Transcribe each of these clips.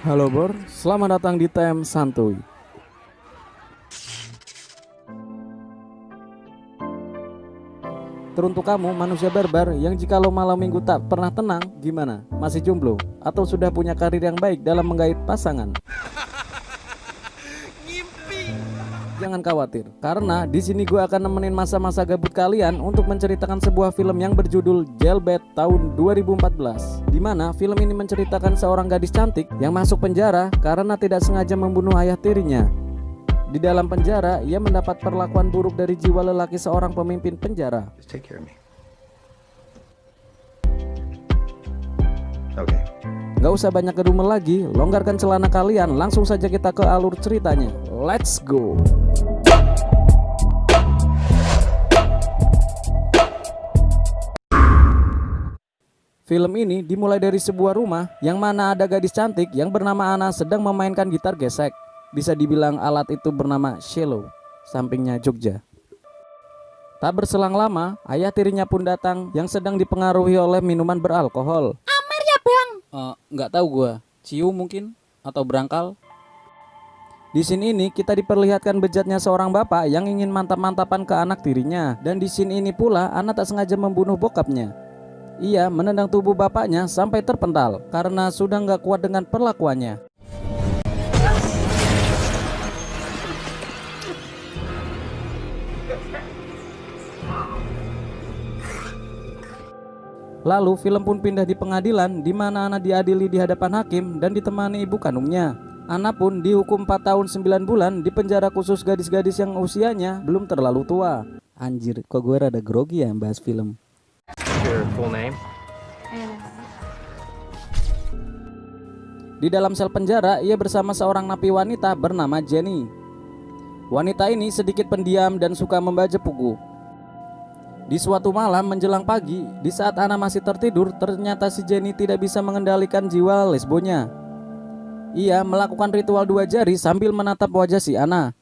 Halo Bor, selamat datang di Time Santuy. Teruntuk kamu manusia barbar yang jikalau malam minggu tak pernah tenang, gimana? Masih jomblo? Atau sudah punya karir yang baik dalam menggait pasangan? Jangan khawatir, karena di sini gue akan nemenin masa-masa gabut kalian untuk menceritakan sebuah film yang berjudul Jailbait tahun 2014. Di mana film ini menceritakan seorang gadis cantik yang masuk penjara karena tidak sengaja membunuh ayah tirinya. Di dalam penjara, ia mendapat perlakuan buruk dari jiwa lelaki seorang pemimpin penjara. Just take care of me. Okay. Gak usah banyak kedumel lagi, longgarkan celana kalian, langsung saja kita ke alur ceritanya. Let's go. Film ini dimulai dari sebuah rumah yang mana ada gadis cantik yang bernama Ana sedang memainkan gitar gesek. Bisa dibilang alat itu bernama cello, sampingnya Jogja. Tak berselang lama, ayah tirinya pun datang yang sedang dipengaruhi oleh minuman beralkohol. Amer ya bang? Nggak tahu gua, cium mungkin atau berangkal. Di sini ini kita diperlihatkan bejatnya seorang bapak yang ingin mantap-mantapan ke anak tirinya, dan di sini ini pula anak tak sengaja membunuh bokapnya. Ia menendang tubuh bapaknya sampai terpental karena sudah nggak kuat dengan perlakuannya. Lalu film pun pindah di pengadilan di mana Ana diadili di hadapan hakim dan ditemani ibu kandungnya. Ana pun dihukum 4 tahun 9 bulan di penjara khusus gadis-gadis yang usianya belum terlalu tua. Anjir, kok gue rada grogi ya bahas film. Your full name? Di dalam sel penjara, ia bersama seorang napi wanita bernama Jenny. Wanita ini sedikit pendiam dan suka membaca buku. Di suatu malam menjelang pagi, di saat Ana masih tertidur, ternyata si Jenny tidak bisa mengendalikan jiwa lesbonya. Ia melakukan ritual 2 jari sambil menatap wajah si Ana.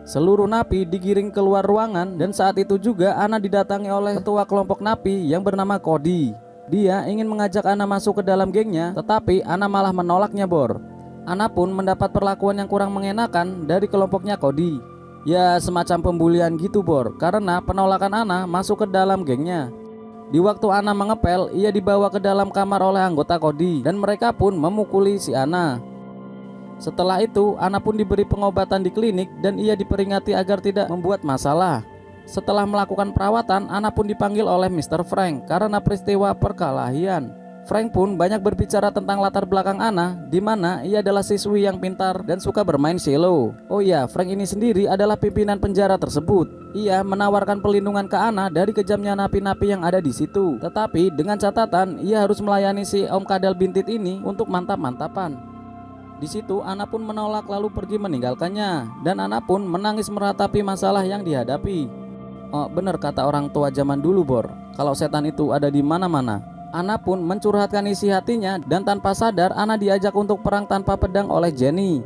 Seluruh napi digiring keluar ruangan dan saat itu juga Ana didatangi oleh ketua kelompok napi yang bernama Cody. Dia ingin mengajak Ana masuk ke dalam gengnya, tetapi Ana malah menolaknya, Bor. Ana pun mendapat perlakuan yang kurang mengenakan dari kelompoknya Cody. Ya semacam pembulian gitu, Bor, karena penolakan Ana masuk ke dalam gengnya. Di waktu Ana mengepel, ia dibawa ke dalam kamar oleh anggota Cody dan mereka pun memukuli si Ana. Setelah itu, Ana pun diberi pengobatan di klinik dan ia diperingati agar tidak membuat masalah. Setelah melakukan perawatan, Ana pun dipanggil oleh Mr. Frank karena peristiwa perkelahian. Frank pun banyak berbicara tentang latar belakang Ana, di mana ia adalah siswi yang pintar dan suka bermain cello. Oh iya, Frank ini sendiri adalah pimpinan penjara tersebut. Ia menawarkan perlindungan ke Ana dari kejamnya napi-napi yang ada di situ. Tetapi dengan catatan, ia harus melayani si Om Kadal Bintit ini untuk mantap-mantapan. Di situ Ana pun menolak lalu pergi meninggalkannya, dan Ana pun menangis meratapi masalah yang dihadapi. Oh, bener kata orang tua zaman dulu, Bor. Kalau setan itu ada di mana-mana. Ana pun mencurhatkan isi hatinya dan tanpa sadar Ana diajak untuk perang tanpa pedang oleh Jenny.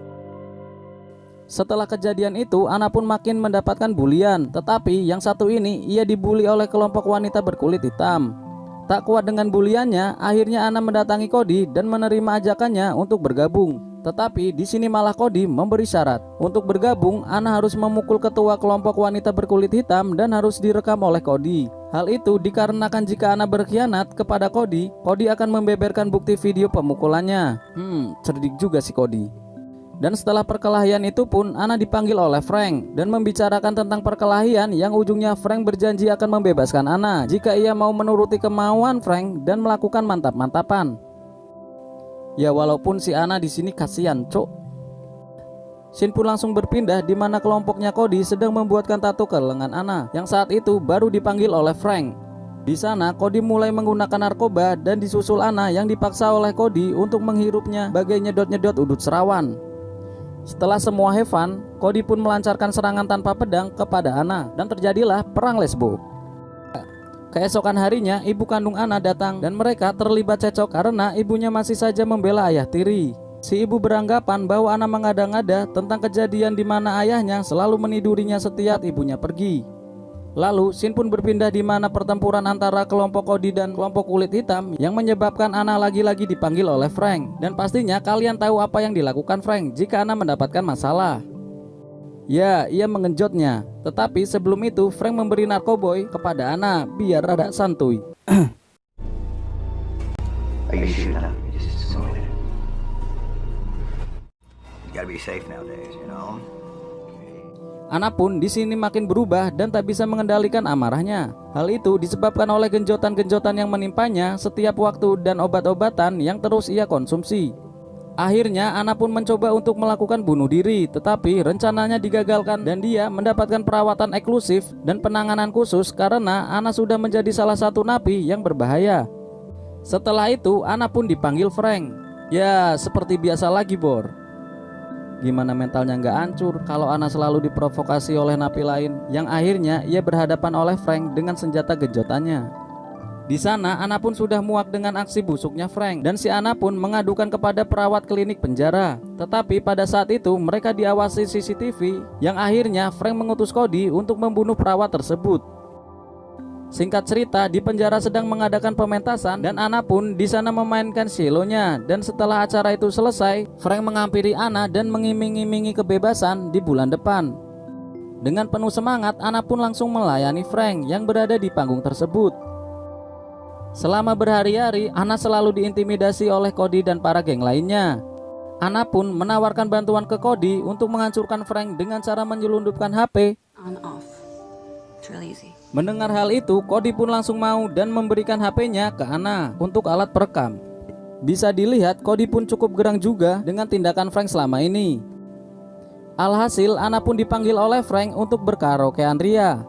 Setelah kejadian itu Ana pun makin mendapatkan bulian, tetapi yang satu ini ia dibuli oleh kelompok wanita berkulit hitam. Tak kuat dengan buliannya, akhirnya Ana mendatangi Cody dan menerima ajakannya untuk bergabung. Tetapi di sini malah Cody memberi syarat. Untuk bergabung, Ana harus memukul ketua kelompok wanita berkulit hitam dan harus direkam oleh Cody. Hal itu dikarenakan jika Ana berkhianat kepada Cody, Cody akan membeberkan bukti video pemukulannya. Cerdik juga si Cody. Dan setelah perkelahian itu pun Ana dipanggil oleh Frank dan membicarakan tentang perkelahian yang ujungnya Frank berjanji akan membebaskan Ana jika ia mau menuruti kemauan Frank dan melakukan mantap-mantapan. Ya walaupun si Ana di sini kasihan, cok. Scene pun langsung berpindah di mana kelompoknya Cody sedang membuatkan tato ke lengan Ana yang saat itu baru dipanggil oleh Frank. Di sana Cody mulai menggunakan narkoba dan disusul Ana yang dipaksa oleh Cody untuk menghirupnya bagai nyedot-nyedot udut serawan. Setelah semua have fun, Cody pun melancarkan serangan tanpa pedang kepada Ana dan terjadilah perang lesbo. Keesokan harinya ibu kandung Ana datang dan mereka terlibat cekcok karena ibunya masih saja membela ayah tiri. Si ibu beranggapan bahwa Ana mengada-ngada tentang kejadian di mana ayahnya selalu menidurinya setiap ibunya pergi. Lalu scene pun berpindah di mana pertempuran antara kelompok Cody dan kelompok kulit hitam yang menyebabkan Anna lagi-lagi dipanggil oleh Frank. Dan pastinya kalian tahu apa yang dilakukan Frank jika Anna mendapatkan masalah. Ya, ia mengenjotnya. Tetapi sebelum itu Frank memberi narkoboy kepada Anna biar rada santuy. Are you sure not? Just so you gotta be safe nowadays, you know. Anna pun di sini makin berubah dan tak bisa mengendalikan amarahnya. Hal itu disebabkan oleh genjotan-genjotan yang menimpanya setiap waktu dan obat-obatan yang terus ia konsumsi. Akhirnya Anna pun mencoba untuk melakukan bunuh diri, tetapi rencananya digagalkan dan dia mendapatkan perawatan eksklusif dan penanganan khusus karena Anna sudah menjadi salah satu napi yang berbahaya. Setelah itu Anna pun dipanggil Frank. Ya, seperti biasa lagi, Bor. Gimana mentalnya nggak hancur kalau Anna selalu diprovokasi oleh napi lain yang akhirnya ia berhadapan oleh Frank dengan senjata genjotannya. Di sana Anna pun sudah muak dengan aksi busuknya Frank dan si Anna pun mengadukan kepada perawat klinik penjara. Tetapi pada saat itu mereka diawasi CCTV yang akhirnya Frank mengutus Cody untuk membunuh perawat tersebut. Singkat cerita, di penjara sedang mengadakan pementasan dan Anna pun di sana memainkan cellonya. Dan setelah acara itu selesai, Frank menghampiri Anna dan mengiming-imingi kebebasan di bulan depan. Dengan penuh semangat, Anna pun langsung melayani Frank yang berada di panggung tersebut. Selama berhari-hari, Anna selalu diintimidasi oleh Cody dan para geng lainnya. Anna pun menawarkan bantuan ke Cody untuk menghancurkan Frank dengan cara menyelundupkan HP. On off. It's really easy. Mendengar hal itu, Cody pun langsung mau dan memberikan HP-nya ke Anna untuk alat perekam. Bisa dilihat, Cody pun cukup gerang juga dengan tindakan Frank selama ini. Alhasil, Anna pun dipanggil oleh Frank untuk berkaraokean ria.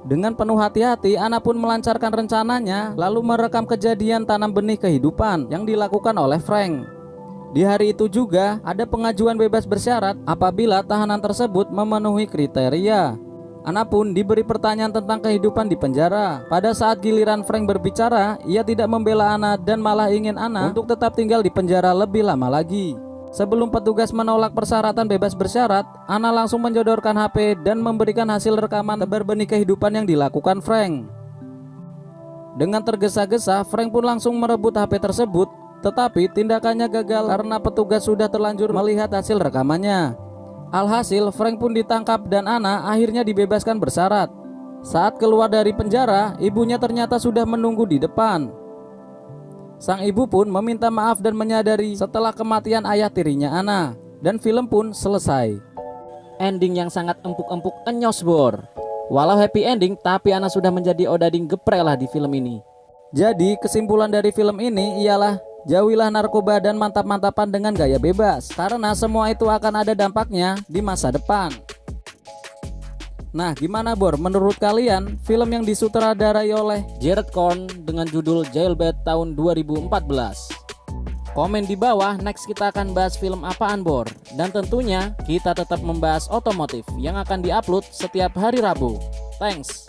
Dengan penuh hati-hati, Anna pun melancarkan rencananya, lalu merekam kejadian tanam benih kehidupan yang dilakukan oleh Frank. Di hari itu juga, ada pengajuan bebas bersyarat apabila tahanan tersebut memenuhi kriteria. Anna pun diberi pertanyaan tentang kehidupan di penjara. Pada saat giliran Frank berbicara, ia tidak membela Anna dan malah ingin Anna untuk tetap tinggal di penjara lebih lama lagi. Sebelum petugas menolak persyaratan bebas bersyarat, Anna langsung menjodorkan HP dan memberikan hasil rekaman tebar benih kehidupan yang dilakukan Frank. Dengan tergesa-gesa, Frank pun langsung merebut HP tersebut, tetapi tindakannya gagal karena petugas sudah terlanjur melihat hasil rekamannya. Alhasil, Frank pun ditangkap dan Anna akhirnya dibebaskan bersyarat. Saat keluar dari penjara, ibunya ternyata sudah menunggu di depan. Sang ibu pun meminta maaf dan menyadari setelah kematian ayah tirinya Anna. Dan film pun selesai. Ending yang sangat empuk-empuk enyos, Bor. Walau happy ending, tapi Anna sudah menjadi odading geprek lah di film ini. Jadi kesimpulan dari film ini ialah jauhilah narkoba dan mantap-mantapan dengan gaya bebas, karena semua itu akan ada dampaknya di masa depan. Nah, gimana, Bor? Menurut kalian, film yang disutradarai oleh Jared Korn dengan judul Jailbait tahun 2014? Komen di bawah, next kita akan bahas film apaan, Bor? Dan tentunya kita tetap membahas otomotif yang akan diupload setiap hari Rabu. Thanks.